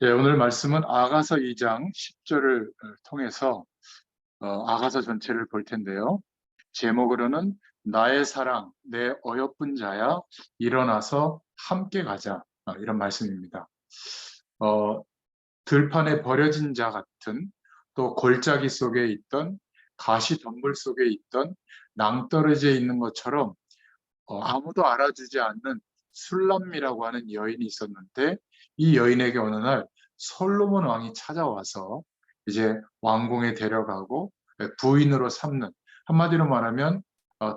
예, 오늘 말씀은 아가서 2장 10절을 통해서 아가서 전체를 볼 텐데요. 제목으로는 나의 사랑, 내 어여쁜 자야, 일어나서 함께 가자. 이런 말씀입니다. 어, 들판에 버려진 자 같은 또 골짜기 속에 있던 가시덤불 속에 있던 낭떠러지에 있는 것처럼 아무도 알아주지 않는 술람미라고 하는 여인이 있었는데 이 여인에게 어느 날 솔로몬 왕이 찾아와서 이제 왕궁에 데려가고 부인으로 삼는, 한마디로 말하면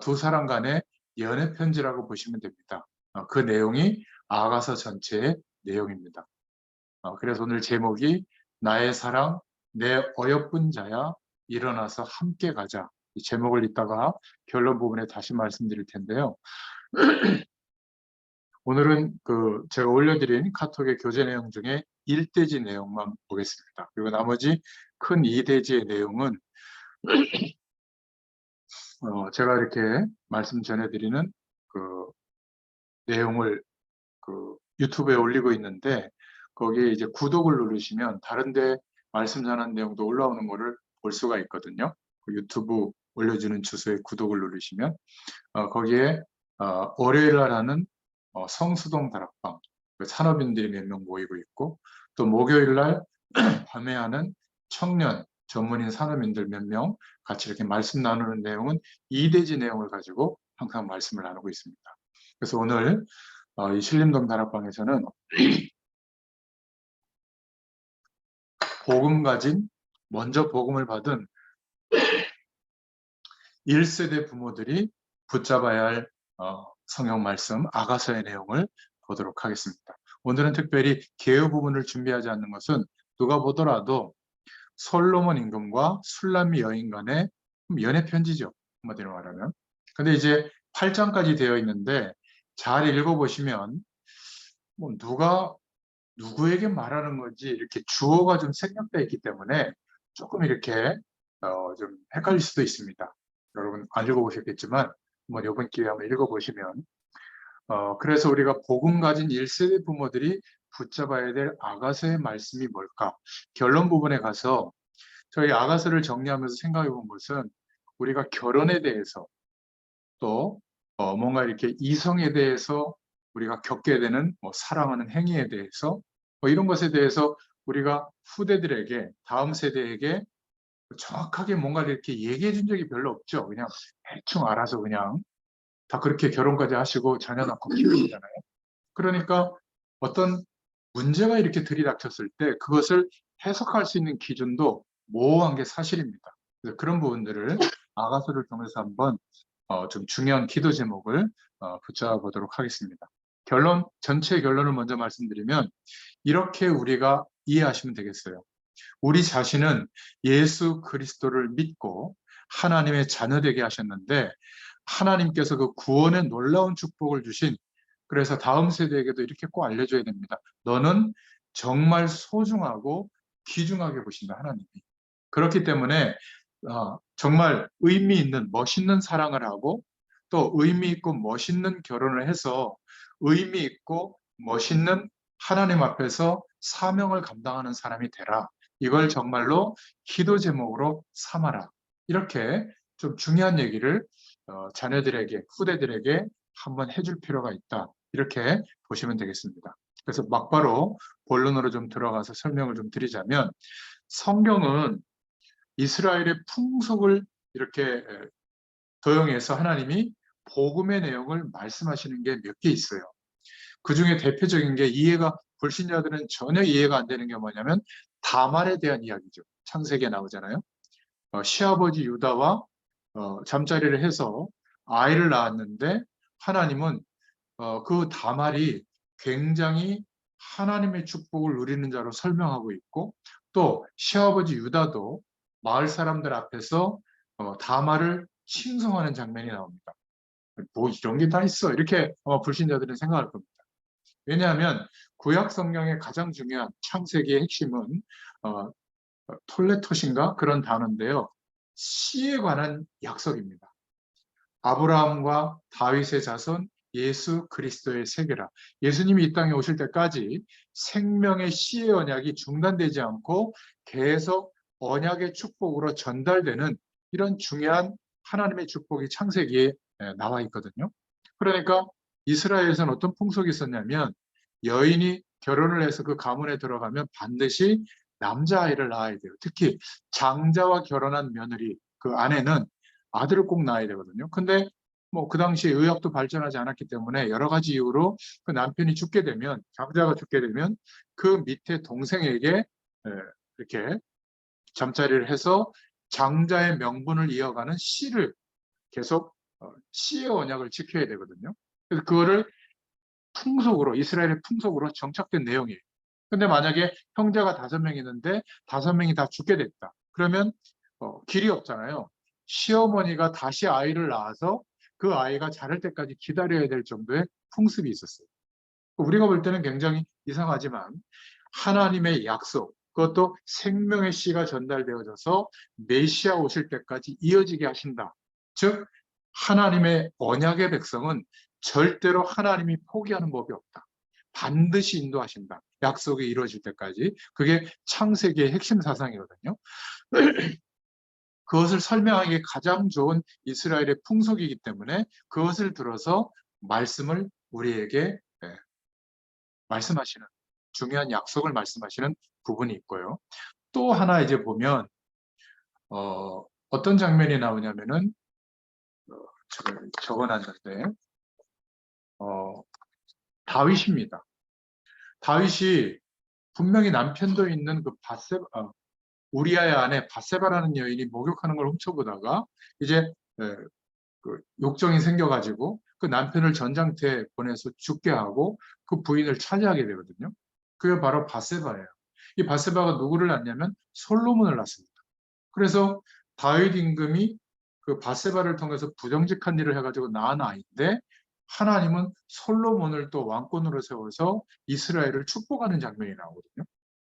두 사람 간의 연애 편지라고 보시면 됩니다. 그 내용이 아가서 전체의 내용입니다. 그래서 오늘 제목이 나의 사랑 내 어여쁜 자야 일어나서 함께 가자. 이 제목을 이따가 결론 부분에 다시 말씀드릴 텐데요. 오늘은 제가 올려드린 카톡의 교재 내용 중에 1대지 내용만 보겠습니다. 그리고 나머지 큰 2대지의 내용은 제가 이렇게 말씀 전해드리는 그 내용을 유튜브에 올리고 있는데 거기에 이제 구독을 누르시면 다른데 말씀 전한 내용도 올라오는 거를 볼 수가 있거든요. 그 유튜브 올려주는 주소에 구독을 누르시면 거기에 월요일 날 하는 성수동 다락방 산업인들이 몇 명 모이고 있고 또 목요일 날 밤에 하는 청년 전문인 산업인들 몇 명 같이 이렇게 말씀 나누는 내용은 2대지 내용을 가지고 항상 말씀을 나누고 있습니다. 그래서 오늘 이 신림동 다락방에서는 복음 가진 먼저 복음을 받은 1세대 부모들이 붙잡아야 할 성경 말씀 아가서의 내용을 보도록 하겠습니다. 오늘은 특별히 개요 부분을 준비하지 않는 것은 누가 보더라도 솔로몬 임금과 술람미 여인 간의 연애 편지죠. 한마디로 말하면. 근데 이제 8장까지 되어 있는데 잘 읽어보시면 뭐 누가 누구에게 말하는 건지 이렇게 주어가 좀 생략되어 있기 때문에 조금 이렇게 좀 헷갈릴 수도 있습니다. 여러분 안 읽어보셨겠지만 한번 이번 기회에 한번 읽어보시면 그래서 우리가 복음 가진 1세대 부모들이 붙잡아야 될 아가서의 말씀이 뭘까? 결론 부분에 가서 저희 아가서를 정리하면서 생각해 본 것은 우리가 결혼에 대해서 또 뭔가 이렇게 이성에 대해서 우리가 겪게 되는 사랑하는 행위에 대해서 이런 것에 대해서 우리가 후대들에게 다음 세대에게 정확하게 뭔가를 이렇게 얘기해 준 적이 별로 없죠. 그냥 대충 알아서 그냥 다 그렇게 결혼까지 하시고 자녀 낳고 키우시잖아요. 그러니까 어떤 문제가 이렇게 들이닥쳤을 때 그것을 해석할 수 있는 기준도 모호한 게 사실입니다. 그래서 그런 부분들을 아가서를 통해서 한번 좀 중요한 기도 제목을 붙잡아 보도록 하겠습니다. 전체 결론을 먼저 말씀드리면 이렇게 우리가 이해하시면 되겠어요. 우리 자신은 예수 그리스도를 믿고 하나님의 자녀되게 하셨는데 하나님께서 그 구원의 놀라운 축복을 주신, 그래서 다음 세대에게도 이렇게 꼭 알려줘야 됩니다. 너는 정말 소중하고 귀중하게 보신다, 하나님이. 그렇기 때문에 정말 의미 있는 멋있는 사랑을 하고 또 의미 있고 멋있는 결혼을 해서 의미 있고 멋있는 하나님 앞에서 사명을 감당하는 사람이 되라. 이걸 정말로 기도 제목으로 삼아라. 이렇게 좀 중요한 얘기를 자녀들에게, 후대들에게 한번 해줄 필요가 있다. 이렇게 보시면 되겠습니다. 그래서 막바로 본론으로 좀 들어가서 설명을 좀 드리자면 성경은 이스라엘의 풍속을 이렇게 도용해서 하나님이 복음의 내용을 말씀하시는 게 몇 개 있어요. 그 중에 대표적인 게 이해가, 불신자들은 전혀 이해가 안 되는 게 뭐냐면 다말에 대한 이야기죠. 창세기에 나오잖아요. 시아버지 유다와 잠자리를 해서 아이를 낳았는데 하나님은 그 다말이 굉장히 하나님의 축복을 누리는 자로 설명하고 있고 또 시아버지 유다도 마을 사람들 앞에서 다말을 칭송하는 장면이 나옵니다. 뭐 이런 게 다 있어 이렇게 불신자들은 생각할 겁니다. 왜냐하면 구약 성경의 가장 중요한 창세기의 핵심은 어, 톨레토신가 그런 단어인데요. 씨에 관한 약속입니다. 아브라함과 다윗의 자손 예수 그리스도의 세계라. 예수님이 이 땅에 오실 때까지 생명의 씨의 언약이 중단되지 않고 계속 언약의 축복으로 전달되는 이런 중요한 하나님의 축복이 창세기에 나와 있거든요. 그러니까 이스라엘에서는 어떤 풍속이 있었냐면 여인이 결혼을 해서 그 가문에 들어가면 반드시 남자아이를 낳아야 돼요. 특히 장자와 결혼한 며느리, 그 아내는 아들을 꼭 낳아야 되거든요. 근데 뭐 그 당시에 의학도 발전하지 않았기 때문에 여러 가지 이유로 그 남편이 죽게 되면, 장자가 죽게 되면 그 밑에 동생에게 이렇게 잠자리를 해서 장자의 명분을 이어가는 씨를 계속 씨의 언약을 지켜야 되거든요. 그래서 그거를 풍속으로, 이스라엘의 풍속으로 정착된 내용이에요. 근데 만약에 형제가 5명 있는데 5명이 다 죽게 됐다. 그러면 길이 없잖아요. 시어머니가 다시 아이를 낳아서 그 아이가 자랄 때까지 기다려야 될 정도의 풍습이 있었어요. 우리가 볼 때는 굉장히 이상하지만 하나님의 약속, 그것도 생명의 씨가 전달되어져서 메시아 오실 때까지 이어지게 하신다. 즉 하나님의 언약의 백성은 절대로 하나님이 포기하는 법이 없다. 반드시 인도하신다. 약속이 이루어질 때까지. 그게 창세기의 핵심 사상이거든요. 그것을 설명하기 가장 좋은 이스라엘의 풍속이기 때문에 그것을 들어서 말씀을 우리에게 말씀하시는, 중요한 약속을 말씀하시는 부분이 있고요. 또 하나 이제 보면 어떤 장면이 나오냐면은 제가 적어놨는데 다윗입니다. 다윗이 분명히 남편도 있는 그 우리아의 아내 바세바라는 여인이 목욕하는 걸 훔쳐보다가 이제 그 욕정이 생겨가지고 그 남편을 전장터에 보내서 죽게 하고 그 부인을 차지하게 되거든요. 그게 바로 바세바예요. 이 바세바가 누구를 낳냐면 솔로몬을 낳습니다. 그래서 다윗 임금이 그 바세바를 통해서 부정직한 일을 해가지고 낳은 아이인데 하나님은 솔로몬을 또 왕권으로 세워서 이스라엘을 축복하는 장면이 나오거든요.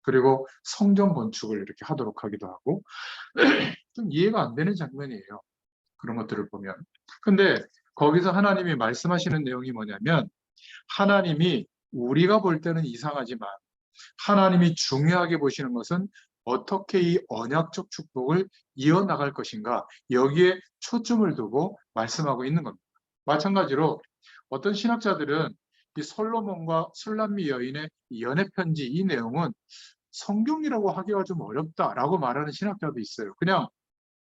그리고 성전 건축을 이렇게 하도록 하기도 하고 좀 이해가 안 되는 장면이에요. 그런 것들을 보면. 근데 거기서 하나님이 말씀하시는 내용이 뭐냐면 하나님이 우리가 볼 때는 이상하지만 하나님이 중요하게 보시는 것은 어떻게 이 언약적 축복을 이어나갈 것인가, 여기에 초점을 두고 말씀하고 있는 겁니다. 마찬가지로 어떤 신학자들은 이 솔로몬과 술람미 여인의 연애 편지 이 내용은 성경이라고 하기가 좀 어렵다라고 말하는 신학자도 있어요. 그냥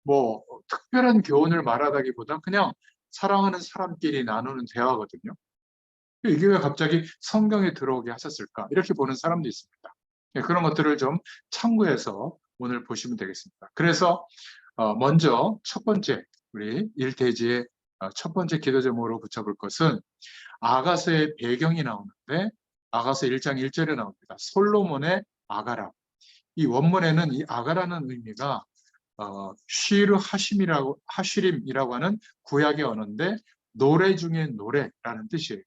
뭐 특별한 교훈을 말하다기보다 그냥 사랑하는 사람끼리 나누는 대화거든요. 이게 왜 갑자기 성경에 들어오게 하셨을까? 이렇게 보는 사람도 있습니다. 그런 것들을 좀 참고해서 오늘 보시면 되겠습니다. 그래서 먼저 첫 번째, 우리 1대지의 첫 번째 기도 제목으로 붙여볼 것은 아가서의 배경이 나오는데 아가서 1장 1절에 나옵니다. 솔로몬의 아가라. 이 원문에는 이 아가라는 의미가 쉬르 하시림이라고 하는 구약의 언어인데 노래 중에 노래라는 뜻이에요.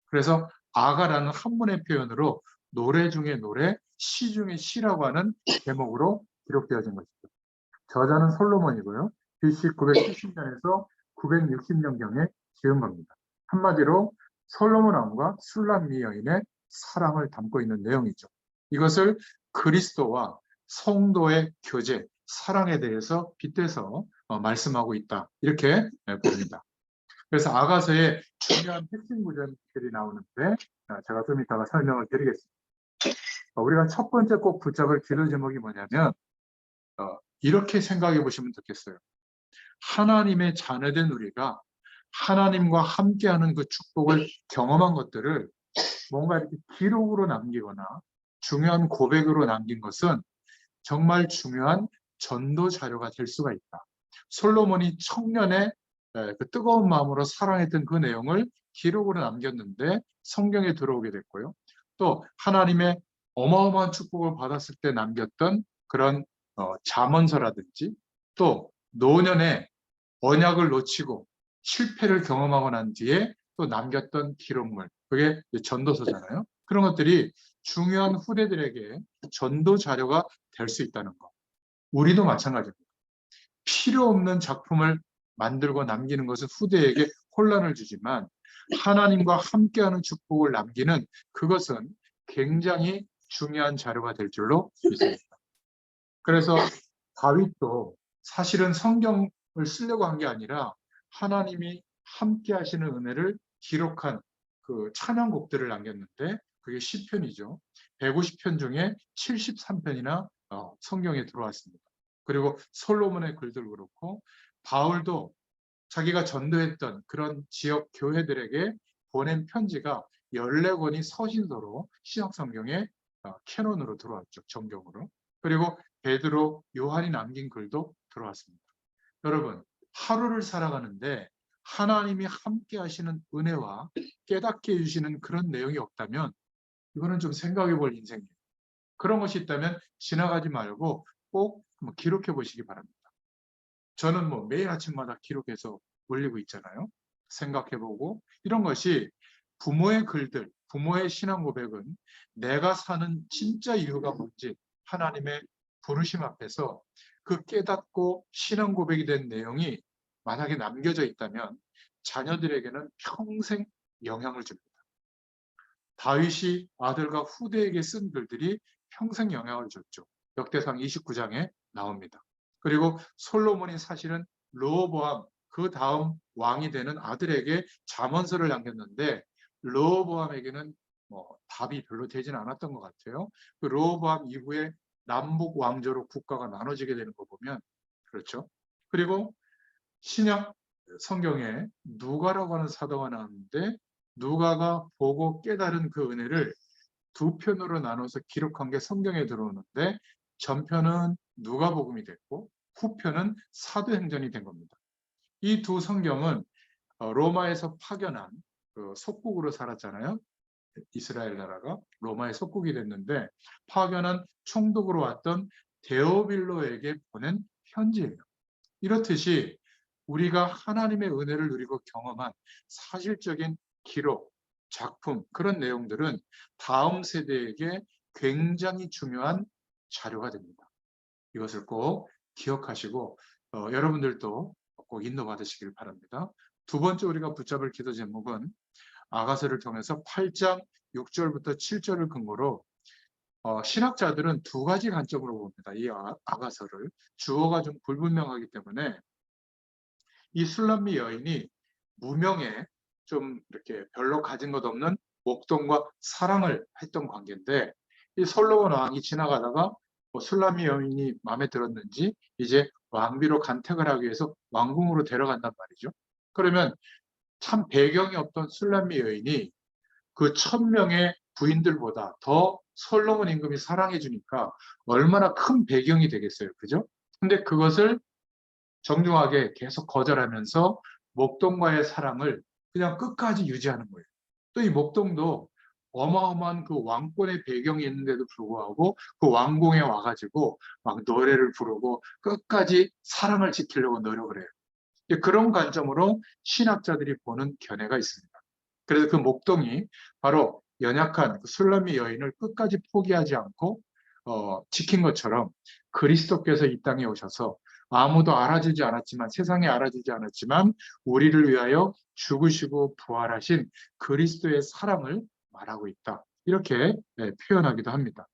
그래서 아가라는 한문의 표현으로 노래 중에 노래, 시 중에 시라고 하는 제목으로 기록되어진 것이죠. 저자는 솔로몬이고요. BC 970년에서 960년경에 지은 겁니다. 한마디로 솔로몬 왕과 술람미 여인의 사랑을 담고 있는 내용이죠. 이것을 그리스도와 성도의 교제, 사랑에 대해서 빗대서 말씀하고 있다. 이렇게 봅니다. 그래서 아가서의 중요한 핵심 구절들이 나오는데 제가 좀 이따가 설명을 드리겠습니다. 우리가 첫 번째 꼭 붙잡을 기도 제목이 뭐냐면 이렇게 생각해 보시면 좋겠어요. 하나님의 자녀된 우리가 하나님과 함께하는 그 축복을 경험한 것들을 뭔가 이렇게 기록으로 남기거나 중요한 고백으로 남긴 것은 정말 중요한 전도 자료가 될 수가 있다. 솔로몬이 청년의 그 뜨거운 마음으로 사랑했던 그 내용을 기록으로 남겼는데 성경에 들어오게 됐고요. 또 하나님의 어마어마한 축복을 받았을 때 남겼던 그런 잠언서라든지 또 노년에 언약을 놓치고 실패를 경험하고 난 뒤에 또 남겼던 기록물, 그게 전도서잖아요. 그런 것들이 중요한 후대들에게 전도 자료가 될 수 있다는 것. 우리도 마찬가지입니다. 필요 없는 작품을 만들고 남기는 것은 후대에게 혼란을 주지만 하나님과 함께하는 축복을 남기는 그것은 굉장히 중요한 자료가 될 줄로 믿습니다. 그래서 다윗도 사실은 성경을 쓰려고 한 게 아니라 하나님이 함께 하시는 은혜를 기록한 그 찬양곡들을 남겼는데 그게 시편이죠. 150편 중에 73편이나 성경에 들어왔습니다. 그리고 솔로몬의 글도 그렇고 바울도 자기가 전도했던 그런 지역 교회들에게 보낸 편지가 14권이 서신서로 신약성경에 캐논으로 들어왔죠. 정경으로. 그리고 베드로, 요한이 남긴 글도 들어왔습니다. 여러분, 하루를 살아가는데 하나님이 함께 하시는 은혜와 깨닫게 해주시는 그런 내용이 없다면 이거는 좀 생각해 볼 인생이에요. 그런 것이 있다면 지나가지 말고 꼭 기록해 보시기 바랍니다. 저는 매일 아침마다 기록해서 올리고 있잖아요. 생각해보고 이런 것이 부모의 글들, 부모의 신앙 고백은 내가 사는 진짜 이유가 뭔지 하나님의 부르심 앞에서 그 깨닫고 신앙 고백이 된 내용이 만약에 남겨져 있다면 자녀들에게는 평생 영향을 줍니다. 다윗이 아들과 후대에게 쓴 글들이 평생 영향을 줬죠. 역대상 29장에 나옵니다. 그리고 솔로몬이 사실은 르호보암 그 다음 왕이 되는 아들에게 잠언서를 남겼는데 르호보암에게는 답이 별로 되지는 않았던 것 같아요. 그 르호보암 이후에 남북 왕조로 국가가 나눠지게 되는 거 보면 그렇죠. 그리고 신약 성경에 누가라고 하는 사도가 나왔는데 누가가 보고 깨달은 그 은혜를 두 편으로 나눠서 기록한 게 성경에 들어오는데 전편은 누가복음이 됐고 후편은 사도행전이 된 겁니다. 이 두 성경은 로마에서 파견한 속국으로 살았잖아요. 이스라엘 나라가 로마의 속국이 됐는데 파견한 총독으로 왔던 데오빌로에게 보낸 편지예요. 이렇듯이 우리가 하나님의 은혜를 누리고 경험한 사실적인 기록, 작품, 그런 내용들은 다음 세대에게 굉장히 중요한 자료가 됩니다. 이것을 꼭 기억하시고 여러분들도 꼭 인도받으시길 바랍니다. 두 번째 우리가 붙잡을 기도 제목은 아가서를 통해서 8장 6절부터 7절을 근거로 신학자들은 두 가지 관점으로 봅니다. 이 아가서를 주어가 좀 불분명하기 때문에 이 술람미 여인이 무명에 좀 이렇게 별로 가진 것 없는 목동과 사랑을 했던 관계인데 이 솔로몬 왕이 지나가다가 술람미 여인이 마음에 들었는지 이제 왕비로 간택을 하기 위해서 왕궁으로 데려간단 말이죠. 그러면 참 배경이 없던 술람미 여인이 그 1000명의 부인들보다 더 솔로몬 임금이 사랑해 주니까 얼마나 큰 배경이 되겠어요. 그죠? 근데 그것을 정중하게 계속 거절하면서 목동과의 사랑을 그냥 끝까지 유지하는 거예요. 또 이 목동도 어마어마한 그 왕권의 배경이 있는데도 불구하고 그 왕궁에 와가지고 막 노래를 부르고 끝까지 사랑을 지키려고 노력을 해요. 그런 관점으로 신학자들이 보는 견해가 있습니다. 그래서 그 목동이 바로 연약한 그 술람미 여인을 끝까지 포기하지 않고 지킨 것처럼 그리스도께서 이 땅에 오셔서 아무도 알아주지 않았지만 세상에 알아주지 않았지만 우리를 위하여 죽으시고 부활하신 그리스도의 사랑을 말하고 있다. 이렇게 표현하기도 합니다.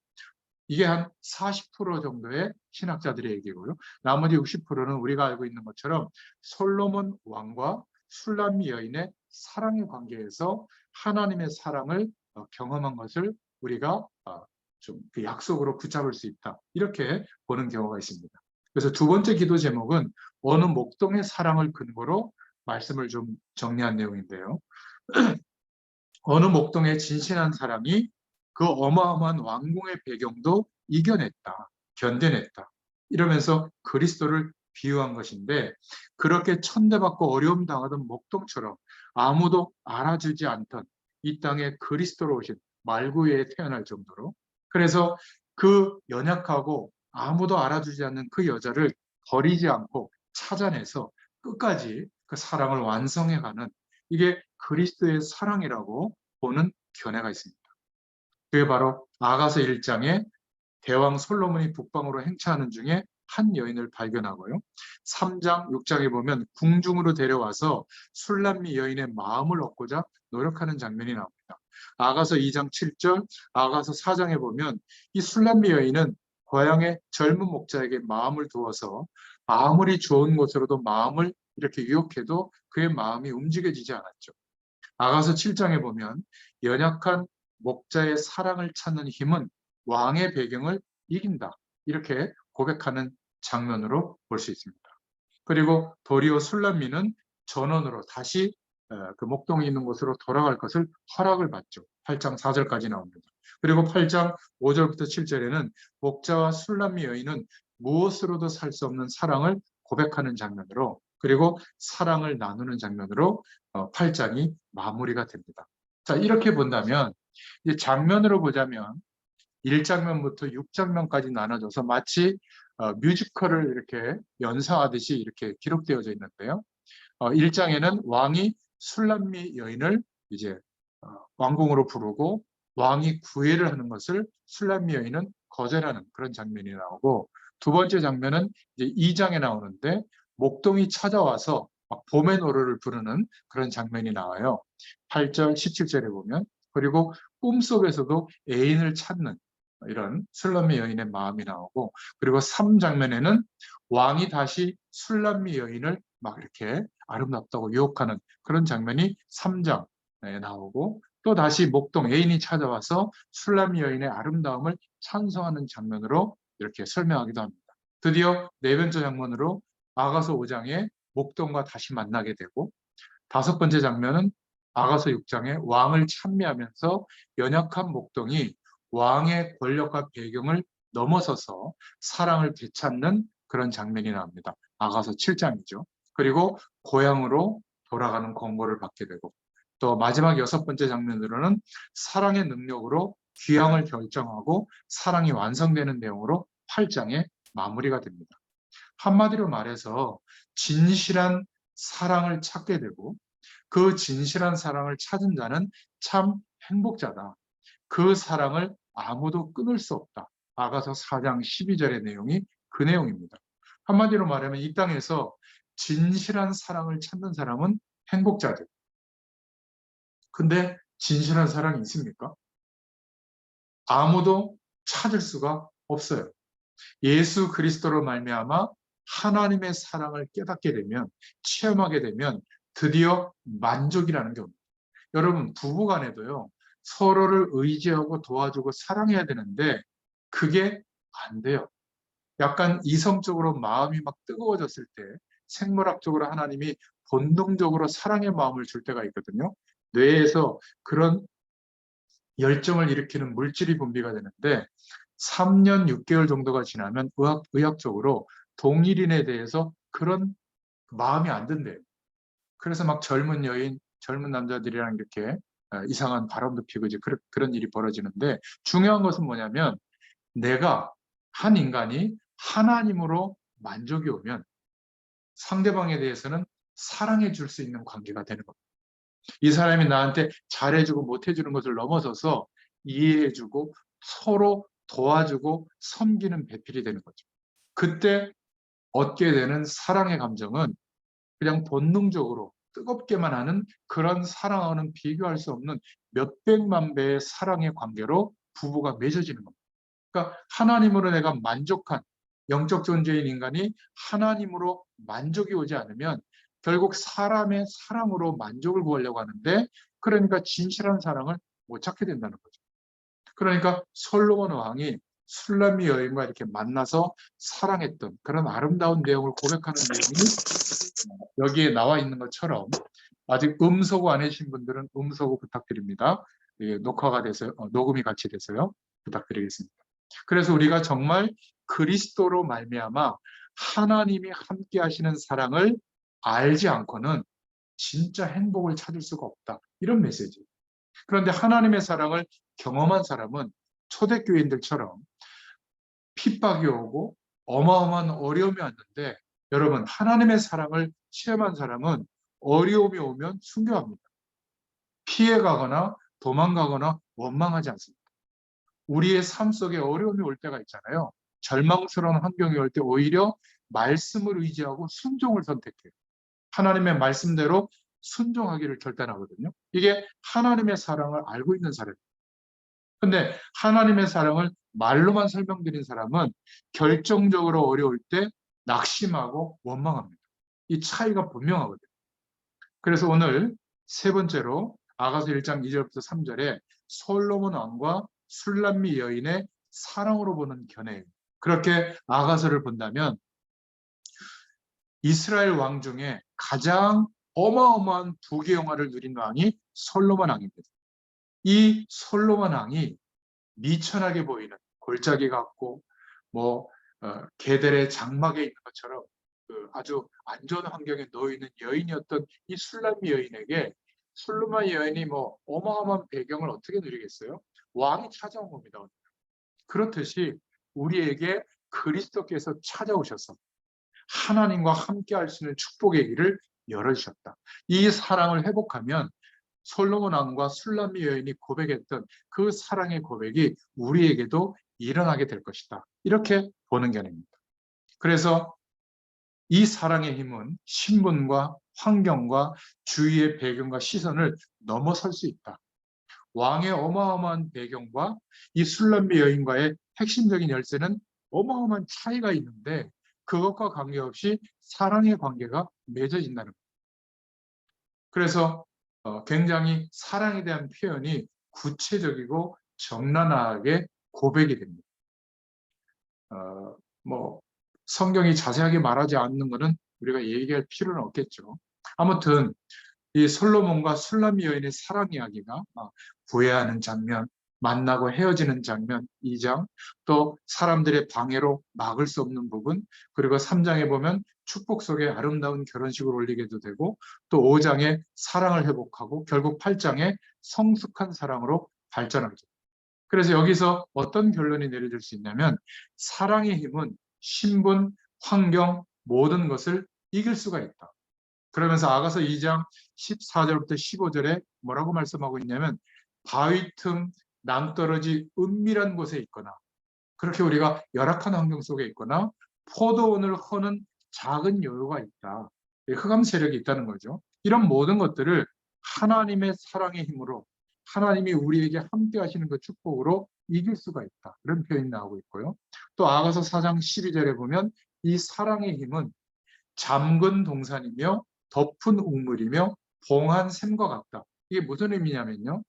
이게 한 40% 정도의 신학자들의 얘기고요. 나머지 60%는 우리가 알고 있는 것처럼 솔로몬 왕과 술람미 여인의 사랑의 관계에서 하나님의 사랑을 경험한 것을 우리가 좀 그 약속으로 붙잡을 수 있다. 이렇게 보는 경우가 있습니다. 그래서 두 번째 기도 제목은 어느 목동의 사랑을 근거로 말씀을 좀 정리한 내용인데요. 어느 목동의 진실한 사람이 그 어마어마한 왕궁의 배경도 이겨냈다, 견뎌냈다. 이러면서 그리스도를 비유한 것인데 그렇게 천대받고 어려움 당하던 목동처럼 아무도 알아주지 않던 이 땅에 그리스도로 오신 말구에 태어날 정도로 그래서 그 연약하고 아무도 알아주지 않는 그 여자를 버리지 않고 찾아내서 끝까지 그 사랑을 완성해가는 이게 그리스도의 사랑이라고 보는 견해가 있습니다. 그게 바로 아가서 1장에 대왕 솔로몬이 북방으로 행차하는 중에 한 여인을 발견하고요. 3장, 6장에 보면 궁중으로 데려와서 술람미 여인의 마음을 얻고자 노력하는 장면이 나옵니다. 아가서 2장 7절, 아가서 4장에 보면 이 술람미 여인은 고향의 젊은 목자에게 마음을 두어서 아무리 좋은 것으로도 마음을 이렇게 유혹해도 그의 마음이 움직여지지 않았죠. 아가서 7장에 보면 연약한 목자의 사랑을 찾는 힘은 왕의 배경을 이긴다. 이렇게 고백하는 장면으로 볼 수 있습니다. 그리고 도리어 술람미는 전원으로 다시 그 목동이 있는 곳으로 돌아갈 것을 허락을 받죠. 8장 4절까지 나옵니다. 그리고 8장 5절부터 7절에는 목자와 술람미 여인은 무엇으로도 살 수 없는 사랑을 고백하는 장면으로, 그리고 사랑을 나누는 장면으로 8장이 마무리가 됩니다. 자, 이렇게 본다면 이제 장면으로 보자면 1장면부터 6장면까지 나눠져서 마치 뮤지컬을 이렇게 연상하듯이 이렇게 기록되어져 있는데요. 1장에는 왕이 술람미 여인을 이제 왕궁으로 부르고 왕이 구애를 하는 것을 술람미 여인은 거절하는 그런 장면이 나오고, 두 번째 장면은 이제 2장에 나오는데 목동이 찾아와서 막 봄의 노래를 부르는 그런 장면이 나와요. 8절, 17절에 보면. 그리고 꿈속에서도 애인을 찾는 이런 술람미 여인의 마음이 나오고, 그리고 3장면에는 왕이 다시 술람미 여인을 막 이렇게 아름답다고 유혹하는 그런 장면이 3장에 나오고, 또 다시 목동 애인이 찾아와서 술람미 여인의 아름다움을 찬송하는 장면으로 이렇게 설명하기도 합니다. 드디어 네 번째 장면으로 아가서 5장에 목동과 다시 만나게 되고, 다섯 번째 장면은 아가서 6장에 왕을 찬미하면서 연약한 목동이 왕의 권력과 배경을 넘어서서 사랑을 되찾는 그런 장면이 나옵니다. 아가서 7장이죠. 그리고 고향으로 돌아가는 권고를 받게 되고, 또 마지막 여섯 번째 장면으로는 사랑의 능력으로 귀향을 결정하고 사랑이 완성되는 내용으로 8장에 마무리가 됩니다. 한마디로 말해서 진실한 사랑을 찾게 되고, 그 진실한 사랑을 찾은 자는 참 행복자다. 그 사랑을 아무도 끊을 수 없다. 아가서 4장 12절의 내용이 그 내용입니다. 한마디로 말하면 이 땅에서 진실한 사랑을 찾는 사람은 행복자들. 근데 진실한 사랑이 있습니까? 아무도 찾을 수가 없어요. 예수 그리스도로 말미암아 하나님의 사랑을 깨닫게 되면, 체험하게 되면 드디어 만족이라는 게 옵니다. 여러분, 부부간에도요, 서로를 의지하고 도와주고 사랑해야 되는데 그게 안 돼요. 약간 이성적으로 마음이 막 뜨거워졌을 때 생물학적으로 하나님이 본능적으로 사랑의 마음을 줄 때가 있거든요. 뇌에서 그런 열정을 일으키는 물질이 분비가 되는데 3년 6개월 정도가 지나면 의학적으로 동일인에 대해서 그런 마음이 안 든대요. 그래서 막 젊은 여인, 젊은 남자들이랑 이렇게 이상한 바람도 피고 이제 그런 일이 벌어지는데, 중요한 것은 뭐냐면 내가 한 인간이 하나님으로 만족이 오면 상대방에 대해서는 사랑해 줄 수 있는 관계가 되는 겁니다. 이 사람이 나한테 잘해주고 못해주는 것을 넘어서서 이해해주고 서로 도와주고 섬기는 배필이 되는 거죠. 그때 얻게 되는 사랑의 감정은 그냥 본능적으로 뜨겁게만 하는 그런 사랑하고는 비교할 수 없는 몇백만 배의 사랑의 관계로 부부가 맺어지는 겁니다. 그러니까 하나님으로 내가 만족한 영적 존재인 인간이 하나님으로 만족이 오지 않으면 결국 사람의 사랑으로 만족을 구하려고 하는데, 그러니까 진실한 사랑을 못 찾게 된다는 거죠. 그러니까 솔로몬 왕이 술람미 여인과 이렇게 만나서 사랑했던 그런 아름다운 내용을 고백하는 내용이 여기에 나와 있는 것처럼, 아직 음소거 안 해주신 분들은 음소거 부탁드립니다. 예, 녹화가 돼서 녹음이 같이 돼서요. 부탁드리겠습니다. 그래서 우리가 정말 그리스도로 말미암아 하나님이 함께 하시는 사랑을 알지 않고는 진짜 행복을 찾을 수가 없다. 이런 메시지. 그런데 하나님의 사랑을 경험한 사람은 초대교인들처럼 핍박이 오고 어마어마한 어려움이 왔는데, 여러분, 하나님의 사랑을 체험한 사람은 어려움이 오면 순교합니다. 피해가거나 도망가거나 원망하지 않습니다. 우리의 삶 속에 어려움이 올 때가 있잖아요. 절망스러운 환경이 올 때 오히려 말씀을 의지하고 순종을 선택해요. 하나님의 말씀대로 순종하기를 결단하거든요. 이게 하나님의 사랑을 알고 있는 사람입니다. 근데 하나님의 사랑을 말로만 설명드린 사람은 결정적으로 어려울 때 낙심하고 원망합니다. 이 차이가 분명하거든요. 그래서 오늘 세 번째로 아가서 1장 2절부터 3절에 솔로몬 왕과 술람미 여인의 사랑으로 보는 견해예요. 그렇게 아가서를 본다면 이스라엘 왕 중에 가장 어마어마한 부귀영화를 누린 왕이 솔로몬 왕입니다. 이 솔로몬 왕이 미천하게 보이는 골짜기 같고 뭐 게델의 장막에 있는 것처럼 그 아주 안 좋은 환경에 놓여 있는 여인이었던 이 술람미 여인에게 술루마 여인이 뭐 어마어마한 배경을 어떻게 누리겠어요? 왕이 찾아온 겁니다. 그렇듯이 우리에게 그리스도께서 찾아오셔서 하나님과 함께 할 수 있는 축복의 길을 열어주셨다. 이 사랑을 회복하면 솔로몬 왕과 술람미 여인이 고백했던 그 사랑의 고백이 우리에게도 일어나게 될 것이다. 이렇게 보는 견해입니다. 그래서 이 사랑의 힘은 신분과 환경과 주위의 배경과 시선을 넘어설 수 있다. 왕의 어마어마한 배경과 이 술람미 여인과의 핵심적인 열쇠는 어마어마한 차이가 있는데 그것과 관계없이 사랑의 관계가 맺어진다는 거예요. 그래서 굉장히 사랑에 대한 표현이 구체적이고 적나라하게 고백이 됩니다. 뭐 성경이 자세하게 말하지 않는 것은 우리가 얘기할 필요는 없겠죠. 아무튼 이 솔로몬과 술람미 여인의 사랑 이야기가 구애하는 장면, 만나고 헤어지는 장면 2장, 또 사람들의 방해로 막을 수 없는 부분, 그리고 3장에 보면 축복 속에 아름다운 결혼식을 올리게도 되고, 또 5장에 사랑을 회복하고 결국 8장에 성숙한 사랑으로 발전하죠. 그래서 여기서 어떤 결론이 내려질 수 있냐면 사랑의 힘은 신분, 환경, 모든 것을 이길 수가 있다. 그러면서 아가서 2장 14절부터 15절에 뭐라고 말씀하고 있냐면 바위 틈 낭떠러지 은밀한 곳에 있거나 그렇게 우리가 열악한 환경 속에 있거나 포도원을 허는 작은 여유가 있다. 흑암 세력이 있다는 거죠. 이런 모든 것들을 하나님의 사랑의 힘으로 하나님이 우리에게 함께 하시는 그 축복으로 이길 수가 있다. 이런 표현이 나오고 있고요. 또 아가서 4장 12절에 보면 이 사랑의 힘은 잠근 동산이며 덮은 우물이며 봉한 샘과 같다. 이게 무슨 의미냐면요.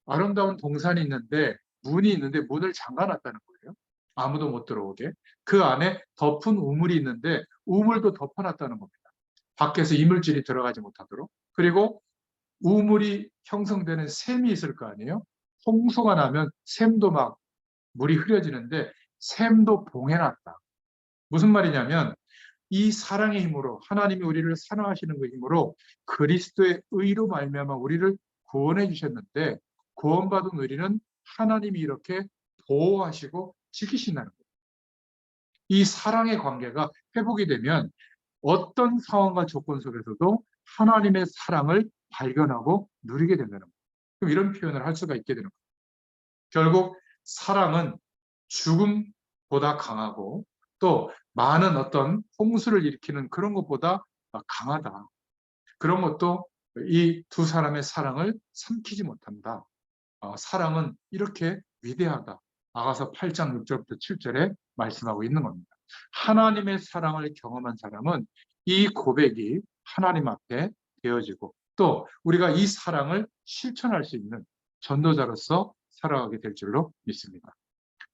아름다운 동산이 있는데 문이 있는데 문을 잠가놨다는 거예요. 아무도 못 들어오게. 그 안에 덮은 우물이 있는데 우물도 덮어놨다는 겁니다. 밖에서 이물질이 들어가지 못하도록. 그리고 우물이 형성되는 샘이 있을 거 아니에요. 홍수가 나면 샘도 막 물이 흐려지는데 샘도 봉해놨다. 무슨 말이냐면 이 사랑의 힘으로 하나님이 우리를 사랑하시는 그 힘으로 그리스도의 의로 말미암아 우리를 구원해 주셨는데 구원받은 우리는 하나님이 이렇게 보호하시고 지키신다는 거예요. 이 사랑의 관계가 회복이 되면 어떤 상황과 조건 속에서도 하나님의 사랑을 발견하고 누리게 된다는 거예요. 그럼 이런 표현을 할 수가 있게 되는 거예요. 결국 사랑은 죽음보다 강하고 또 많은 어떤 홍수를 일으키는 그런 것보다 강하다. 그런 것도 이 두 사람의 사랑을 삼키지 못한다. 사랑은 이렇게 위대하다. 아가서 8장 6절부터 7절에 말씀하고 있는 겁니다. 하나님의 사랑을 경험한 사람은 이 고백이 하나님 앞에 되어지고 또 우리가 이 사랑을 실천할 수 있는 전도자로서 살아가게 될 줄로 믿습니다.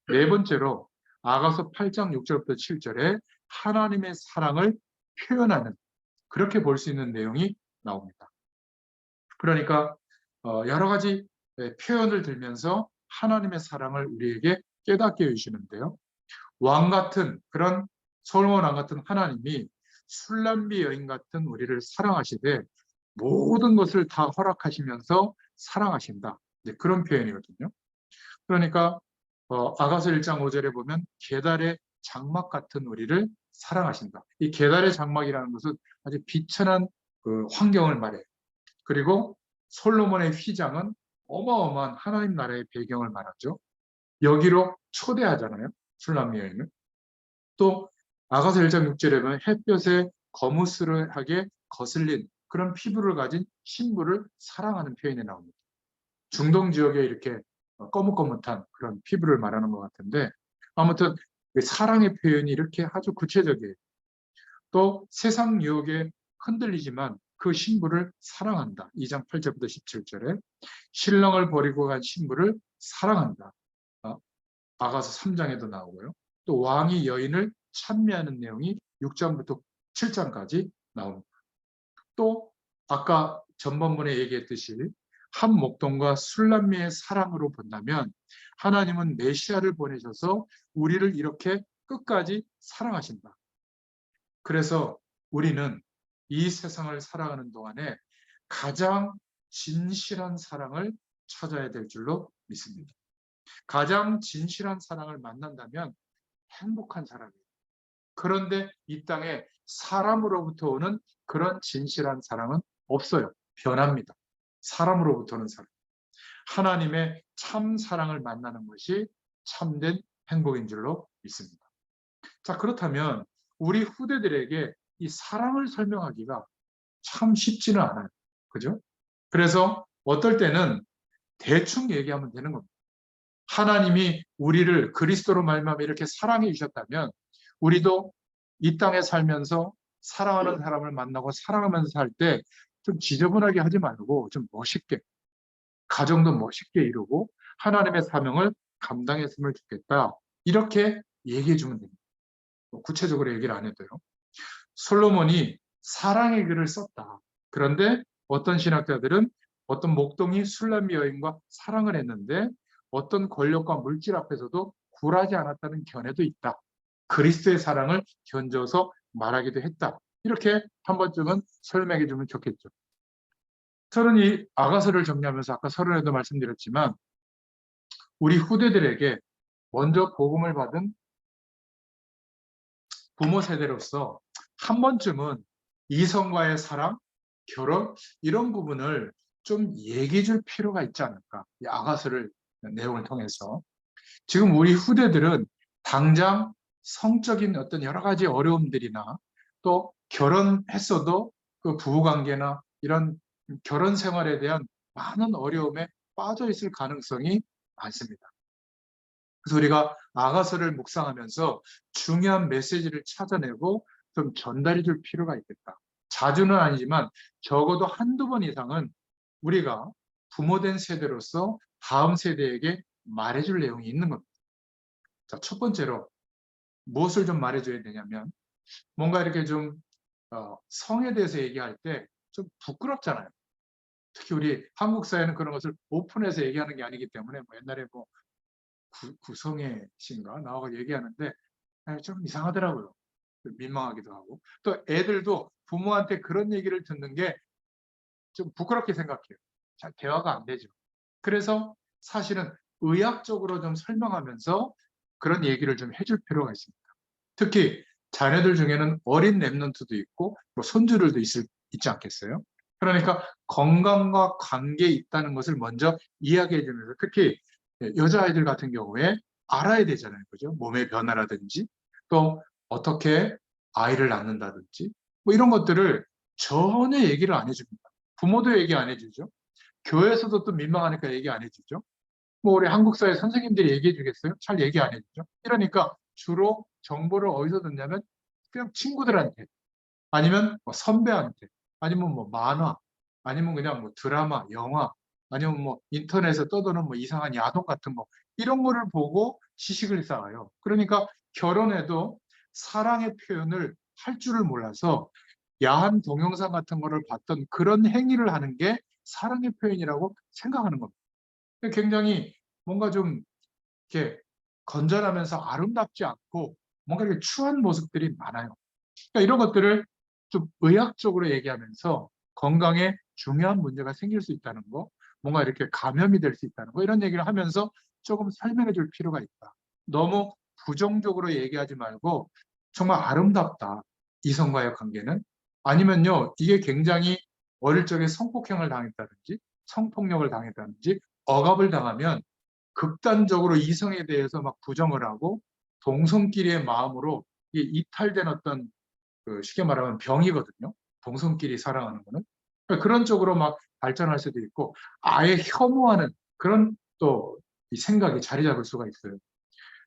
네 번째로 아가서 8장 6절부터 7절에 하나님의 사랑을 표현하는 그렇게 볼 수 있는 내용이 나옵니다. 그러니까 여러 가지 표현을 들면서 하나님의 사랑을 우리에게 깨닫게 해주시는데요. 왕 같은 그런 솔로몬 왕 같은 하나님이 술람비 여인 같은 우리를 사랑하시되 모든 것을 다 허락하시면서 사랑하신다. 그런 표현이거든요. 그러니까 아가서 1장 5절에 보면 계달의 장막 같은 우리를 사랑하신다. 이 계달의 장막이라는 것은 아주 비천한 그 환경을 말해요. 그리고 솔로몬의 휘장은 어마어마한 하나님 나라의 배경을 말하죠. 여기로 초대하잖아요. 술람미 여인을. 또 아가서 1장 6절에 보면 햇볕에 거무스름하게 거슬린 그런 피부를 가진 신부를 사랑하는 표현이 나옵니다. 중동 지역에 이렇게 거뭇거뭇한 그런 피부를 말하는 것 같은데, 아무튼 사랑의 표현이 이렇게 아주 구체적이에요. 또 세상 유혹에 흔들리지만 그 신부를 사랑한다. 2장 8절부터 17절에 신랑을 버리고 간 신부를 사랑한다. 아가서 3장에도 나오고요. 또 왕이 여인을 찬미하는 내용이 6장부터 7장까지 나옵니다. 또 아까 전번번에 얘기했듯이 한 목동과 술람미의 사랑으로 본다면 하나님은 메시아를 보내셔서 우리를 이렇게 끝까지 사랑하신다. 그래서 우리는 이 세상을 살아가는 동안에 가장 진실한 사랑을 찾아야 될 줄로 믿습니다. 가장 진실한 사랑을 만난다면 행복한 사람이에요. 그런데 이 땅에 사람으로부터 오는 그런 진실한 사랑은 없어요. 변합니다. 사람으로부터는 사랑. 하나님의 참 사랑을 만나는 것이 참된 행복인 줄로 믿습니다. 자, 그렇다면 우리 후대들에게 이 사랑을 설명하기가 참 쉽지는 않아요. 그죠? 그래서 어떨 때는 대충 얘기하면 되는 겁니다. 하나님이 우리를 그리스도로 말미암아 이렇게 사랑해 주셨다면 우리도 이 땅에 살면서 사랑하는 사람을 만나고 사랑하면서 살 때 좀 지저분하게 하지 말고 좀 멋있게, 가정도 멋있게 이루고 하나님의 사명을 감당했으면 좋겠다. 이렇게 얘기해 주면 됩니다. 구체적으로 얘기를 안 해도요. 솔로몬이 사랑의 글을 썼다. 그런데 어떤 신학자들은 어떤 목동이 술람미 여인과 사랑을 했는데 어떤 권력과 물질 앞에서도 굴하지 않았다는 견해도 있다. 그리스도의 사랑을 견져서 말하기도 했다. 이렇게 한 번쯤은 설명해 주면 좋겠죠. 저는 이 아가서를 정리하면서 아까 서론에도 말씀드렸지만 우리 후대들에게 먼저 복음을 받은 부모 세대로서 한 번쯤은 이성과의 사랑, 결혼 이런 부분을 좀 얘기해 줄 필요가 있지 않을까. 이 아가서를 내용을 통해서. 지금 우리 후대들은 당장 성적인 어떤 여러 가지 어려움들이나 또 결혼했어도 그 부부관계나 이런 결혼 생활에 대한 많은 어려움에 빠져 있을 가능성이 많습니다. 그래서 우리가 아가서를 묵상하면서 중요한 메시지를 찾아내고 좀 전달해 줄 필요가 있겠다. 자주는 아니지만 적어도 한두 번 이상은 우리가 부모된 세대로서 다음 세대에게 말해줄 내용이 있는 겁니다. 자, 첫 번째로 무엇을 좀 말해줘야 되냐면 뭔가 이렇게 좀 성에 대해서 얘기할 때 좀 부끄럽잖아요. 특히 우리 한국 사회는 그런 것을 오픈해서 얘기하는 게 아니기 때문에 뭐 옛날에 뭐 구성애 씨인가 나와서 얘기하는데 좀 이상하더라고요. 민망하기도 하고 또 애들도 부모한테 그런 얘기를 듣는 게 좀 부끄럽게 생각해요. 잘 대화가 안 되죠. 그래서 사실은 의학적으로 좀 설명하면서 그런 얘기를 좀 해줄 필요가 있습니다. 특히 자녀들 중에는 어린 랩런트도 있고 뭐 손주들도 있지 않겠어요? 그러니까 건강과 관계에 있다는 것을 먼저 이야기해 주면서 특히 여자아이들 같은 경우에 알아야 되잖아요. 그죠? 몸의 변화라든지 또 어떻게 아이를 낳는다든지 뭐 이런 것들을 전혀 얘기를 안 해줍니다. 부모도 얘기 안 해주죠. 교회에서도 또 민망하니까 얘기 안 해주죠. 뭐 우리 한국 사회 선생님들이 얘기해 주겠어요? 잘 얘기 안 해주죠. 이러니까 주로 정보를 어디서 듣냐면 그냥 친구들한테 아니면 뭐 선배한테 아니면 뭐 만화 아니면 그냥 뭐 드라마, 영화 아니면 뭐 인터넷에 떠도는 뭐 이상한 야동 같은 거 이런 거를 보고 지식을 쌓아요. 그러니까 결혼해도 사랑의 표현을 할 줄을 몰라서 야한 동영상 같은 거를 봤던 그런 행위를 하는 게 사랑의 표현이라고 생각하는 겁니다. 굉장히 뭔가 좀 이렇게 건전하면서 아름답지 않고 뭔가 이렇게 추한 모습들이 많아요. 그러니까 이런 것들을 좀 의학적으로 얘기하면서 건강에 중요한 문제가 생길 수 있다는 거, 뭔가 이렇게 감염이 될 수 있다는 거, 이런 얘기를 하면서 조금 설명해 줄 필요가 있다. 너무 부정적으로 얘기하지 말고 정말 아름답다. 이성과의 관계는. 아니면요, 이게 굉장히 어릴 적에 성폭행을 당했다든지 성폭력을 당했다든지 억압을 당하면 극단적으로 이성에 대해서 막 부정을 하고 동성끼리의 마음으로 이탈된 어떤 쉽게 말하면 병이거든요. 동성끼리 사랑하는 거는. 그런 쪽으로 막 발전할 수도 있고 아예 혐오하는 그런 또 이 생각이 자리 잡을 수가 있어요.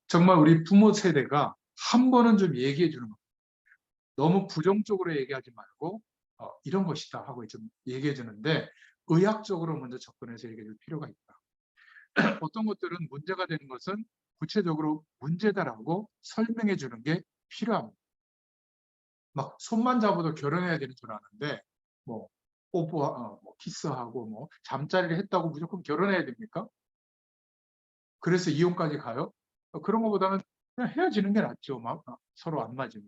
정말 우리 부모 세대가 한 번은 좀 얘기해 주는 거. 너무 부정적으로 얘기하지 말고 이런 것이다 하고 좀 얘기해 주는데 의학적으로 먼저 접근해서 얘기해 줄 필요가 있다. 어떤 것들은 문제가 되는 것은 구체적으로 문제다라고 설명해 주는 게 필요합니다. 막 손만 잡아도 결혼해야 되는 줄 아는데 뭐 뽀뽀, 뭐 키스하고 뭐 잠자리를 했다고 무조건 결혼해야 됩니까? 그래서 이혼까지 가요? 그런 것보다는 그냥 헤어지는 게 낫죠. 막 서로 안 맞으면.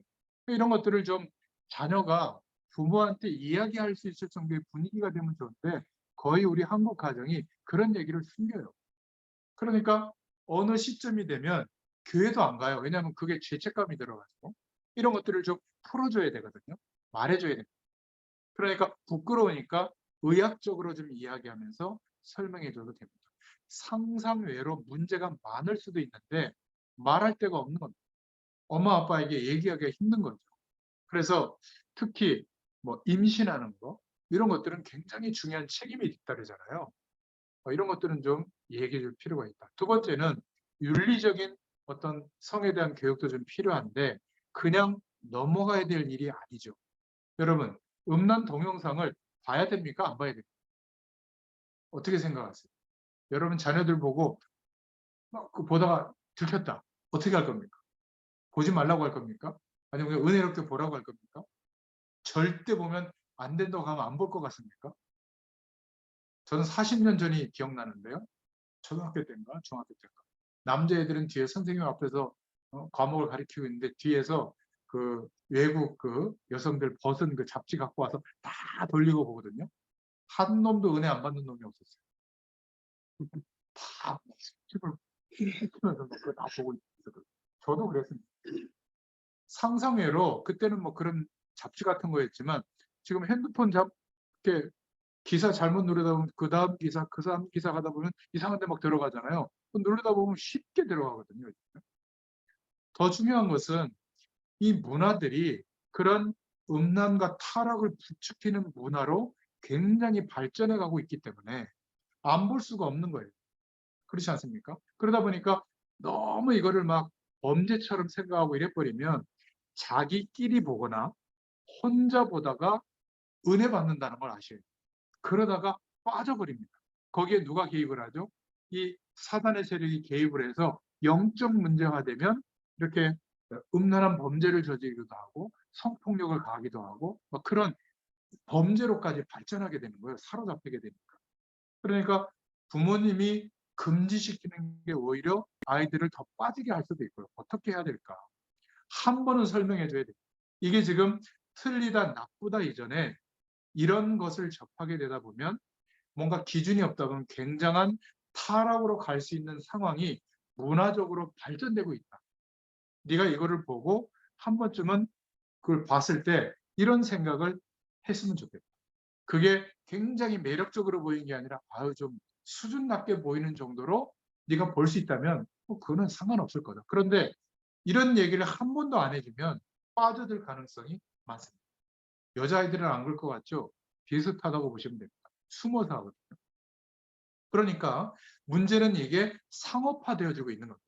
이런 것들을 좀 자녀가 부모한테 이야기할 수 있을 정도의 분위기가 되면 좋은데 거의 우리 한국 가정이 그런 얘기를 숨겨요. 그러니까 어느 시점이 되면 교회도 안 가요. 왜냐하면 그게 죄책감이 들어가지고 이런 것들을 좀 풀어줘야 되거든요. 말해줘야 됩니다. 그러니까 부끄러우니까 의학적으로 좀 이야기하면서 설명해줘도 됩니다. 상상외로 문제가 많을 수도 있는데 말할 데가 없는 겁니다. 엄마 아빠에게 얘기하기가 힘든 거죠. 그래서 특히 뭐 임신하는 거 이런 것들은 굉장히 중요한 책임이 뒤따르잖아요. 이런 것들은 좀 얘기해 줄 필요가 있다. 두 번째는 윤리적인 어떤 성에 대한 교육도 좀 필요한데 그냥 넘어가야 될 일이 아니죠. 여러분, 음란 동영상을 봐야 됩니까? 안 봐야 됩니까? 어떻게 생각하세요? 여러분 자녀들 보고 보다가 들켰다. 어떻게 할 겁니까? 보지 말라고 할 겁니까? 아니면 그냥 은혜롭게 보라고 할 겁니까? 절대 보면 안 된다고 하면 안 볼 것 같습니까? 저는 40년 전이 기억나는데요. 초등학교 때인가 중학교 때인가. 남자애들은 뒤에 선생님 앞에서 과목을 가르치고 있는데 뒤에서 그 외국 그 여성들 벗은 그 잡지 갖고 와서 다 돌리고 보거든요. 한 놈도 은혜 안 받는 놈이 없었어요. 다 집을 헤매면서 그거 다 보고 있었거든요. 저도 그랬습니다. 상상외로 그때는 뭐 그런 잡지 같은 거였지만 지금 핸드폰 이렇게 기사 잘못 누르다 보면 그 다음 기사, 그 다음 기사 가다 보면 이상한 데 막 들어가잖아요. 누르다 보면 쉽게 들어가거든요. 더 중요한 것은 이 문화들이 그런 음란과 타락을 부추기는 문화로 굉장히 발전해 가고 있기 때문에 안 볼 수가 없는 거예요. 그렇지 않습니까? 그러다 보니까 너무 이거를 막 범죄처럼 생각하고 이래버리면 자기끼리 보거나 혼자 보다가 은혜 받는다는 걸 아셔야 돼요. 그러다가 빠져버립니다. 거기에 누가 개입을 하죠? 이 사단의 세력이 개입을 해서 영적 문제가 되면 이렇게 음란한 범죄를 저지르기도 하고 성폭력을 가하기도 하고 그런 범죄로까지 발전하게 되는 거예요. 사로잡히게 되니까. 그러니까 부모님이 금지시키는 게 오히려 아이들을 더 빠지게 할 수도 있고요. 어떻게 해야 될까? 한 번은 설명해 줘야 돼요. 이게 지금 틀리다, 나쁘다 이전에 이런 것을 접하게 되다 보면 뭔가 기준이 없다 보면 굉장한 타락으로 갈 수 있는 상황이 문화적으로 발전되고 있다. 네가 이거를 보고 한 번쯤은 그걸 봤을 때 이런 생각을 했으면 좋겠다. 그게 굉장히 매력적으로 보이는 게 아니라 아유 좀 수준 낮게 보이는 정도로 네가 볼 수 있다면 그거는 상관없을 거다. 그런데 이런 얘기를 한 번도 안 해주면 빠져들 가능성이 많습니다. 여자아이들은 안 그럴 것 같죠? 비슷하다고 보시면 됩니다. 숨어서 하거든요. 그러니까 문제는 이게 상업화되어지고 있는 겁니다.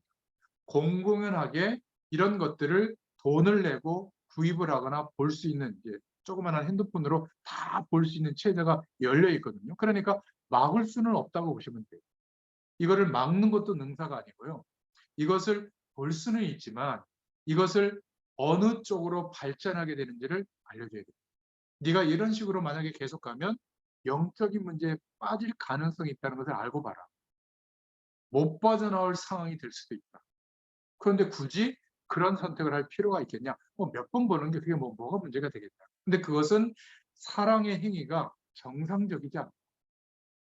공공연하게 이런 것들을 돈을 내고 구입을 하거나 볼 수 있는 이제 조그마한 핸드폰으로 다 볼 수 있는 체제가 열려 있거든요. 그러니까 막을 수는 없다고 보시면 돼요. 이거를 막는 것도 능사가 아니고요. 이것을 볼 수는 있지만 이것을 어느 쪽으로 발전하게 되는지를 알려줘야 돼요. 네가 이런 식으로 만약에 계속 가면 영적인 문제에 빠질 가능성이 있다는 것을 알고 봐라. 못 빠져나올 상황이 될 수도 있다. 그런데 굳이 그런 선택을 할 필요가 있겠냐? 몇 번 보는 게 그게 뭐가 문제가 되겠다. 근데 그것은 사랑의 행위가 정상적이지 않다.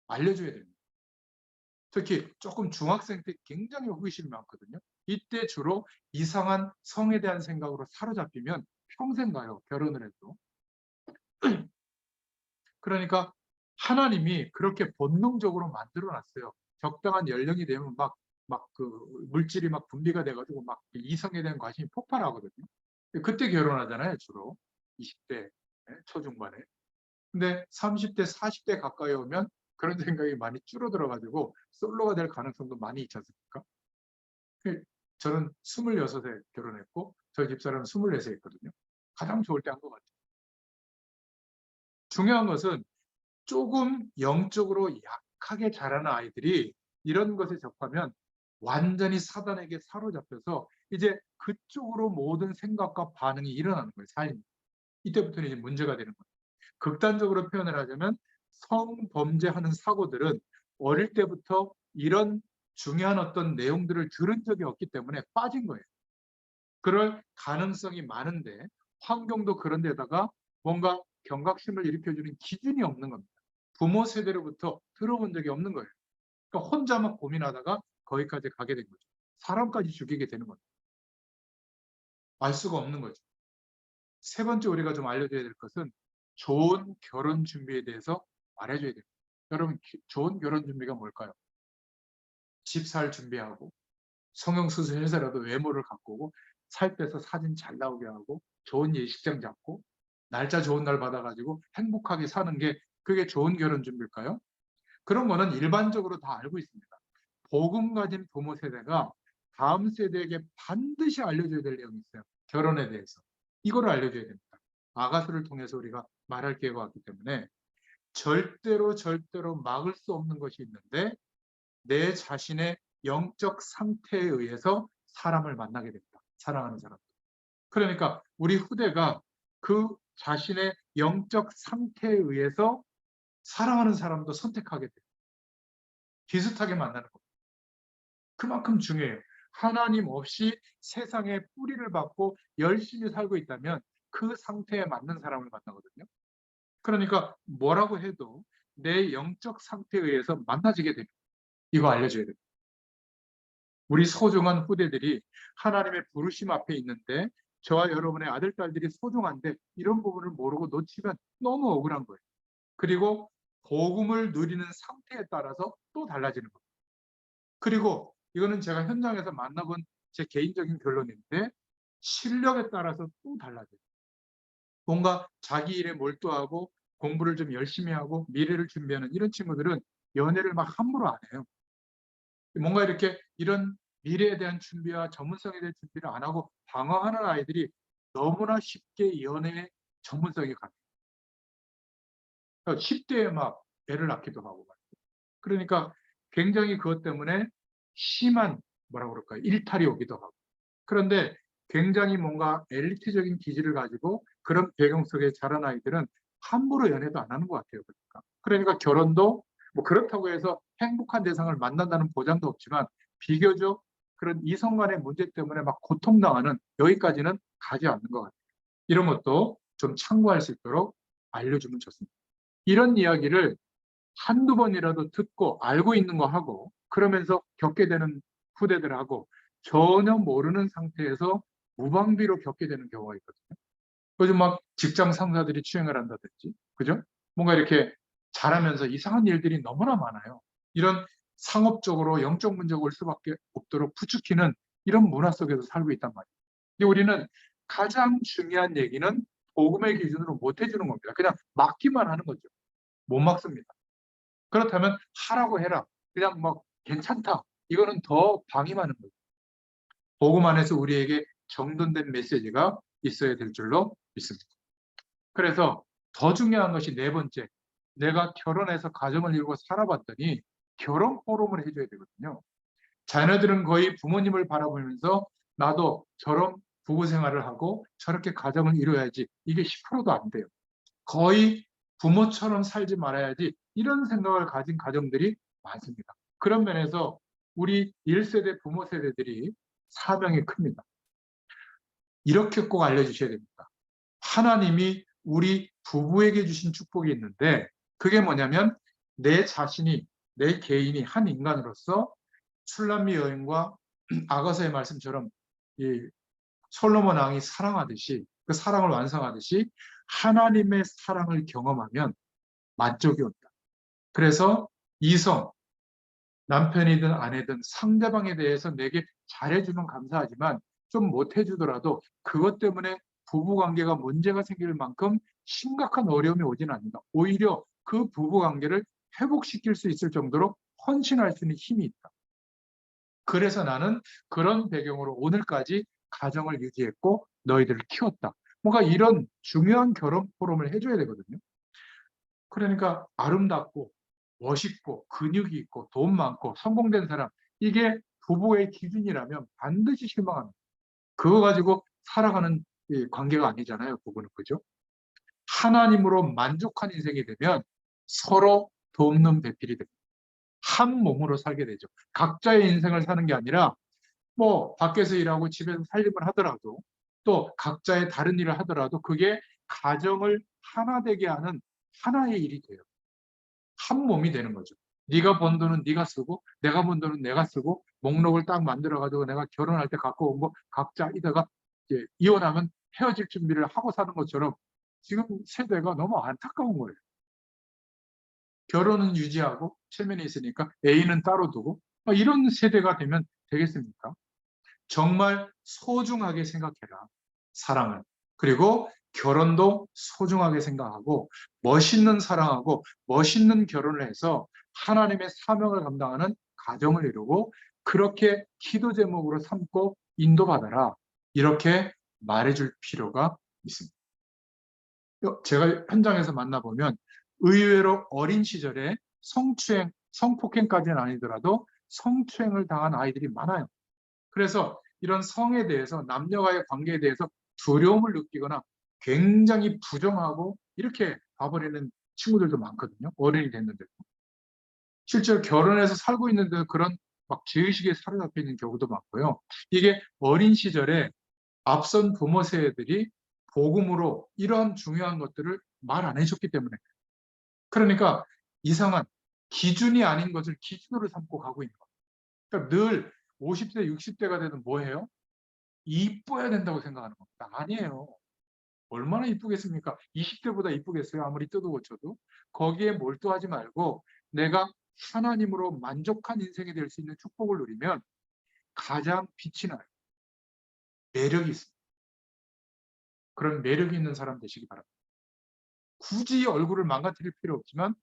알려줘야 됩니다. 특히 조금 중학생 때 굉장히 호기심이 많거든요. 이때 주로 이상한 성에 대한 생각으로 사로잡히면 평생 가요. 결혼을 해도. 그러니까 하나님이 그렇게 본능적으로 만들어 놨어요. 적당한 연령이 되면 막 그 물질이 막 분비가 돼가지고 막 이성에 대한 관심이 폭발하거든요. 그때 결혼하잖아요, 주로. 20대 초중반에. 근데 30대, 40대 가까이 오면 그런 생각이 많이 줄어들어가지고 솔로가 될 가능성도 많이 있지 않습니까? 저는 26에 결혼했고 저희 집사람은 24세 했거든요. 가장 좋을 때 한 것 같아요. 중요한 것은 조금 영적으로 약하게 자라는 아이들이 이런 것에 접하면 완전히 사단에게 사로잡혀서 이제 그쪽으로 모든 생각과 반응이 일어나는 거예요. 삶이. 이때부터는 이제 문제가 되는 거예요. 극단적으로 표현을 하자면 성범죄하는 사고들은 어릴 때부터 이런 중요한 어떤 내용들을 들은 적이 없기 때문에 빠진 거예요. 그럴 가능성이 많은데 환경도 그런 데다가 뭔가 경각심을 일으켜주는 기준이 없는 겁니다. 부모 세대로부터 들어본 적이 없는 거예요. 그러니까 혼자만 고민하다가 거기까지 가게 된 거죠. 사람까지 죽이게 되는 거죠. 알 수가 없는 거죠. 세 번째 우리가 좀 알려줘야 될 것은 좋은 결혼 준비에 대해서 말해줘야 됩니다. 여러분 좋은 결혼 준비가 뭘까요? 집 살 준비하고 성형수술해서라도 외모를 갖고 오고 살 빼서 사진 잘 나오게 하고 좋은 예식장 잡고 날짜 좋은 날 받아가지고 행복하게 사는 게 그게 좋은 결혼 준비일까요? 그런 거는 일반적으로 다 알고 있습니다. 복음 가진 부모 세대가 다음 세대에게 반드시 알려줘야 될 내용이 있어요. 결혼에 대해서. 이거를 알려줘야 됩니다. 아가서를 통해서 우리가 말할 기회가 왔기 때문에 절대로 막을 수 없는 것이 있는데 내 자신의 영적 상태에 의해서 사람을 만나게 됩니다. 사랑하는 사람. 그러니까 우리 후대가 그 자신의 영적 상태에 의해서 사랑하는 사람도 선택하게 돼요. 비슷하게 만나는 겁니다. 그만큼 중요해요. 하나님 없이 세상에 뿌리를 받고 열심히 살고 있다면 그 상태에 맞는 사람을 만나거든요. 그러니까 뭐라고 해도 내 영적 상태에 의해서 만나지게 됩니다. 이거 알려줘야 돼요. 우리 소중한 후대들이 하나님의 부르심 앞에 있는데 저와 여러분의 아들, 딸들이 소중한데 이런 부분을 모르고 놓치면 너무 억울한 거예요. 그리고 복음을 누리는 상태에 따라서 또 달라지는 거예요. 그리고 이거는 제가 현장에서 만나본 제 개인적인 결론인데 실력에 따라서 또 달라져요. 뭔가 자기 일에 몰두하고 공부를 좀 열심히 하고 미래를 준비하는 이런 친구들은 연애를 막 함부로 안 해요. 뭔가 이렇게 이런 미래에 대한 준비와 전문성에 대한 준비를 안 하고 방황하는 아이들이 너무나 쉽게 연애에 전문성이 가요. 10대에 막 애를 낳기도 하고. 그러니까 굉장히 그것 때문에 심한 뭐라고 그럴까요? 일탈이 오기도 하고. 그런데 굉장히 뭔가 엘리트적인 기질을 가지고 그런 배경 속에 자란 아이들은 함부로 연애도 안 하는 것 같아요. 그러니까 결혼도 뭐 그렇다고 해서 행복한 대상을 만난다는 보장도 없지만 비교적 그런 이성 간의 문제 때문에 막 고통당하는 여기까지는 가지 않는 것 같아요. 이런 것도 좀 참고할 수 있도록 알려주면 좋습니다. 이런 이야기를 한두 번이라도 듣고 알고 있는 거 하고 그러면서 겪게 되는 후대들하고 전혀 모르는 상태에서 무방비로 겪게 되는 경우가 있거든요. 요즘 막 직장 상사들이 추행을 한다든지, 그죠? 뭔가 이렇게 잘하면서 이상한 일들이 너무나 많아요. 이런 상업적으로 영적 문제가 올 수밖에 없도록 부추기는 이런 문화 속에서 살고 있단 말이에요. 근데 우리는 가장 중요한 얘기는 복음의 기준으로 못 해주는 겁니다. 그냥 막기만 하는 거죠. 못 막습니다. 그렇다면 하라고 해라. 그냥 뭐 괜찮다. 이거는 더 방임하는 거죠. 복음 안에서 우리에게 정돈된 메시지가 있어야 될 줄로 믿습니다. 그래서 더 중요한 것이 네 번째. 내가 결혼해서 가정을 이루고 살아봤더니 결혼 포럼을 해줘야 되거든요. 자녀들은 거의 부모님을 바라보면서 나도 저런 부부 생활을 하고 저렇게 가정을 이루어야지. 이게 10%도 안 돼요. 거의 부모처럼 살지 말아야지 이런 생각을 가진 가정들이 많습니다. 그런 면에서 우리 1세대 부모 세대들이 사명이 큽니다. 이렇게 꼭 알려주셔야 됩니다. 하나님이 우리 부부에게 주신 축복이 있는데 그게 뭐냐면 내 자신이 내 개인이 한 인간으로서 술람미 여인과 아가서의 말씀처럼 이 솔로몬 왕이 사랑하듯이 그 사랑을 완성하듯이 하나님의 사랑을 경험하면 만족이 온다. 그래서 이성, 남편이든 아내든 상대방에 대해서 내게 잘해주면 감사하지만 좀 못해주더라도 그것 때문에 부부관계가 문제가 생길 만큼 심각한 어려움이 오지는 않는다. 오히려 그 부부 관계를 회복시킬 수 있을 정도로 헌신할 수 있는 힘이 있다. 그래서 나는 그런 배경으로 오늘까지 가정을 유지했고 너희들을 키웠다. 뭔가 이런 중요한 결혼 포럼을 해줘야 되거든요. 그러니까 아름답고 멋있고 근육이 있고 돈 많고 성공된 사람, 이게 부부의 기준이라면 반드시 실망합니다. 그거 가지고 살아가는 관계가 아니잖아요, 부부는. 그죠? 하나님으로 만족한 인생이 되면 서로 돕는 배필이 됩니다. 한 몸으로 살게 되죠. 각자의 인생을 사는 게 아니라 뭐 밖에서 일하고 집에서 살림을 하더라도, 또 각자의 다른 일을 하더라도 그게 가정을 하나 되게 하는 하나의 일이 돼요. 한 몸이 되는 거죠. 네가 번 돈은 네가 쓰고 내가 번 돈은 내가 쓰고, 목록을 딱 만들어 가지고 내가 결혼할 때 갖고 온 거 각자 이다가 이제 이혼하면 헤어질 준비를 하고 사는 것처럼 지금 세대가 너무 안타까운 거예요. 결혼은 유지하고 체면이 있으니까 애인은 따로 두고, 이런 세대가 되면 되겠습니까? 정말 소중하게 생각해라, 사랑을. 그리고 결혼도 소중하게 생각하고 멋있는 사랑하고 멋있는 결혼을 해서 하나님의 사명을 감당하는 가정을 이루고, 그렇게 기도 제목으로 삼고 인도받아라, 이렇게 말해줄 필요가 있습니다. 제가 현장에서 만나보면 의외로 어린 시절에 성추행, 성폭행까지는 아니더라도 성추행을 당한 아이들이 많아요. 그래서 이런 성에 대해서, 남녀와의 관계에 대해서 두려움을 느끼거나 굉장히 부정하고 이렇게 봐버리는 친구들도 많거든요. 어른이 됐는데도. 실제로 결혼해서 살고 있는데도 그런 막 죄의식에 사로잡혀 있는 경우도 많고요. 이게 어린 시절에 앞선 부모 세대들이 복음으로 이러한 중요한 것들을 말 안 해줬기 때문에, 그러니까 이상한 기준이 아닌 것을 기준으로 삼고 가고 있는 거예요. 그러니까 늘 50대, 60대가 되면 뭐예요? 이뻐야 된다고 생각하는 겁니다. 아니에요. 얼마나 이쁘겠습니까? 20대보다 이쁘겠어요? 아무리 뜯어 고쳐도. 거기에 몰두하지 말고 내가 하나님으로 만족한 인생이 될 수 있는 축복을 누리면 가장 빛이 나요. 매력이 있습니다. 그런 매력이 있는 사람 되시기 바랍니다. 굳이 얼굴을 망가뜨릴 필요 없지만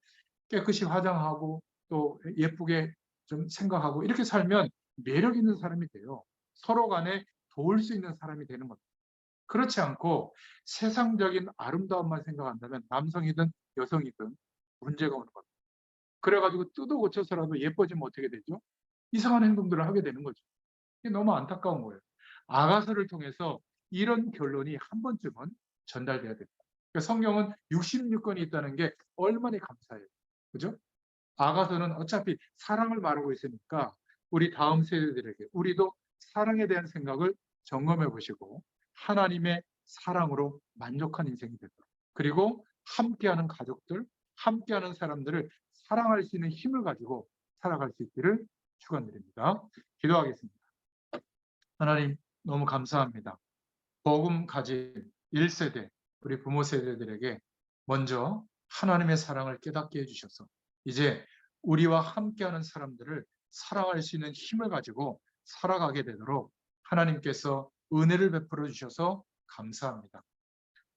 깨끗이 화장하고 또 예쁘게 좀 생각하고 이렇게 살면 매력 있는 사람이 돼요. 서로 간에 도울 수 있는 사람이 되는 겁니다. 그렇지 않고 세상적인 아름다움만 생각한다면 남성이든 여성이든 문제가 오는 겁니다. 그래가지고 뜯어 고쳐서라도 예뻐지면 어떻게 되죠? 이상한 행동들을 하게 되는 거죠. 이게 너무 안타까운 거예요. 아가서를 통해서 이런 결론이 한 번쯤은 전달돼야 됩니다. 그러니까 성경은 66권이 있다는 게 얼마나 감사해요. 그죠? 아가서는 어차피 사랑을 말하고 있으니까 우리 다음 세대들에게 우리도 사랑에 대한 생각을 점검해 보시고 하나님의 사랑으로 만족한 인생이 되도록, 그리고 함께하는 가족들, 함께하는 사람들을 사랑할 수 있는 힘을 가지고 살아갈 수 있기를 축원드립니다. 기도하겠습니다. 하나님, 너무 감사합니다. 복음 가진 1세대, 우리 부모 세대들에게 먼저 하나님의 사랑을 깨닫게 해주셔서 이제 우리와 함께하는 사람들을 사랑할 수 있는 힘을 가지고 살아가게 되도록 하나님께서 은혜를 베풀어 주셔서 감사합니다.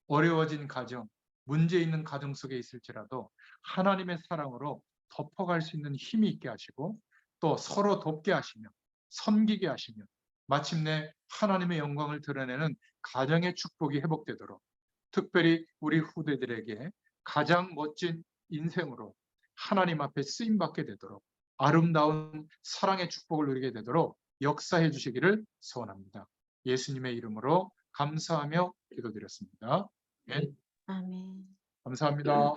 어려워진 가정, 문제 있는 가정 속에 있을지라도 하나님의 사랑으로 덮어갈 수 있는 힘이 있게 하시고, 또 서로 돕게 하시며 섬기게 하시며 마침내 하나님의 영광을 드러내는 가정의 축복이 회복되도록, 특별히 우리 후대들에게 가장 멋진 인생으로 하나님 앞에 쓰임받게 되도록, 아름다운 사랑의 축복을 누리게 되도록 역사해 주시기를 소원합니다. 예수님의 이름으로 감사하며 기도드렸습니다. 아멘. 아멘. 감사합니다.